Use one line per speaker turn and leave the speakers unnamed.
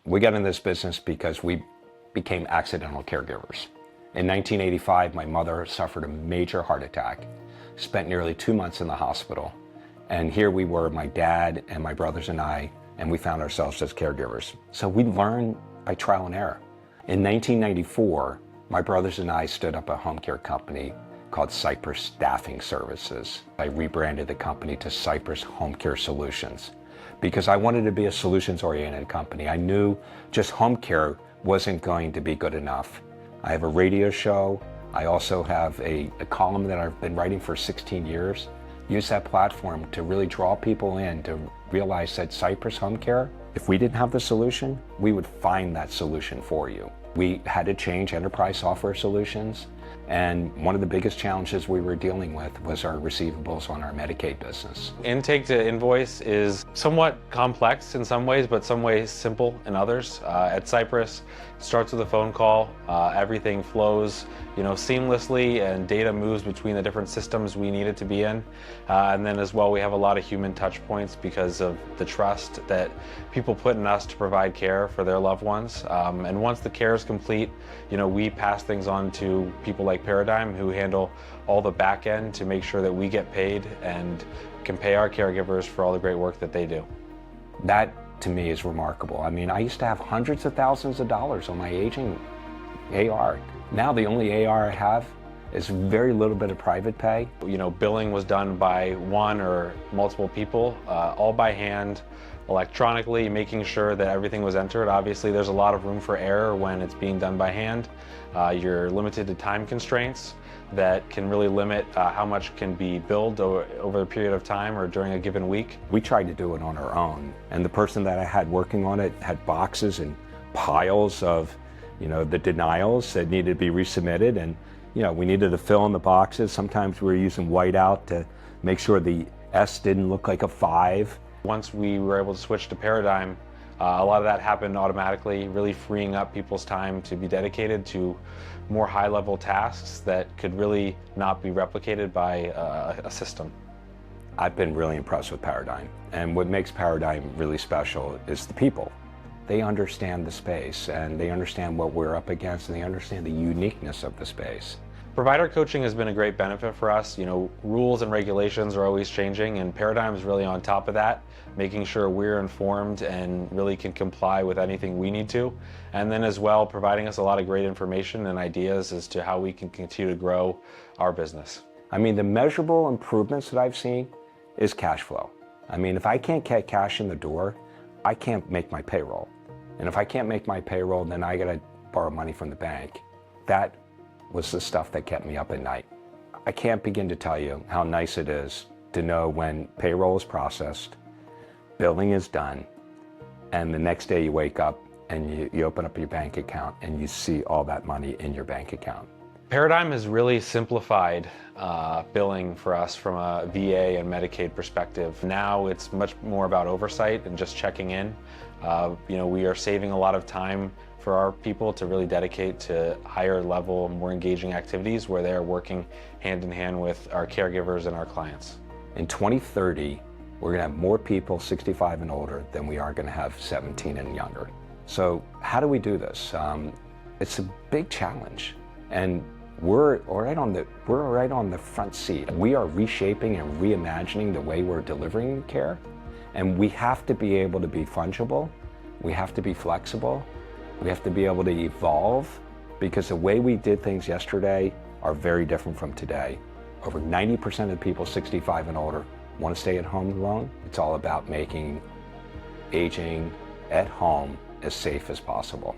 We got in this business because we became accidental caregivers. In 1985, my mother suffered a major heart attack, spent nearly 2 months in the hospital. And here we were, my dad and my brothers and I, and we found ourselves as caregivers. So we learned by trial and error. In 1994, my brothers and I stood up a home care company called Cypress Staffing Services. I rebranded the company to Cypress Home Care Solutions because I wanted to be a solutions-oriented company. I knew just home care wasn't going to be good enough. I have a radio show. I also have a column that I've been writing for 16 years. Use that platform to really draw people in to realize that Cypress Home Care, if we didn't have the solution, we would find that solution for you. We had to change enterprise software solutions, and one of the biggest challenges we were dealing with was our receivables on our Medicaid business.
Intake to invoice is somewhat complex in some ways, but some ways simple in others. At Cypress, it starts with a phone call. Everything flows, seamlessly, and data moves between the different systems we need it to be in. And then as well, we have a lot of human touch points because of the trust that people put in us to provide care for their loved ones. And once the care is complete, we pass things on to people like Paradigm, who handle all the back end to make sure that we get paid and can pay our caregivers for all the great work that they do.
That to me is remarkable. I mean, I used to have hundreds of thousands of dollars on my aging AR. Now the only AR I have is very little bit of private pay.
Billing was done by one or multiple people, all by hand, electronically, making sure that everything was entered. Obviously, there's a lot of room for error when it's being done by hand. You're limited to time constraints that can really limit how much can be billed over a period of time or during a given week.
We tried to do it on our own, and the person that I had working on it had boxes and piles of the denials that needed to be resubmitted, and we needed to fill in the boxes. Sometimes we were using whiteout to make sure the S didn't look like a 5.
Once we were able to switch to Paradigm, a lot of that happened automatically, really freeing up people's time to be dedicated to more high-level tasks that could really not be replicated by a system.
I've been really impressed with Paradigm, and what makes Paradigm really special is the people. They understand the space, and they understand what we're up against, and they understand the uniqueness of the space.
Provider coaching has been a great benefit for us. Rules and regulations are always changing, and Paradigm is really on top of that, making sure we're informed and really can comply with anything we need to. And then as well, providing us a lot of great information and ideas as to how we can continue to grow our business.
I mean, the measurable improvements that I've seen is cash flow. I mean, if I can't get cash in the door, I can't make my payroll. And if I can't make my payroll, then I gotta borrow money from the bank. That was the stuff that kept me up at night. I can't begin to tell you how nice it is to know when payroll is processed, billing is done, and the next day you wake up and you open up your bank account and you see all that money in your bank account.
Paradigm has really simplified billing for us from a VA and Medicaid perspective. Now it's much more about oversight and just checking in. We are saving a lot of time for our people to really dedicate to higher level, more engaging activities where they are working hand in hand with our caregivers and our clients.
In 2030, we're gonna have more people 65 and older than we are gonna have 17 and younger. So how do we do this? It's a big challenge, and we're right on the front seat. We are reshaping and reimagining the way we're delivering care, and we have to be able to be fungible. We have to be flexible. We have to be able to evolve, because the way we did things yesterday are very different from today. Over 90% of people 65 and older want to stay at home alone. It's all about making aging at home as safe as possible.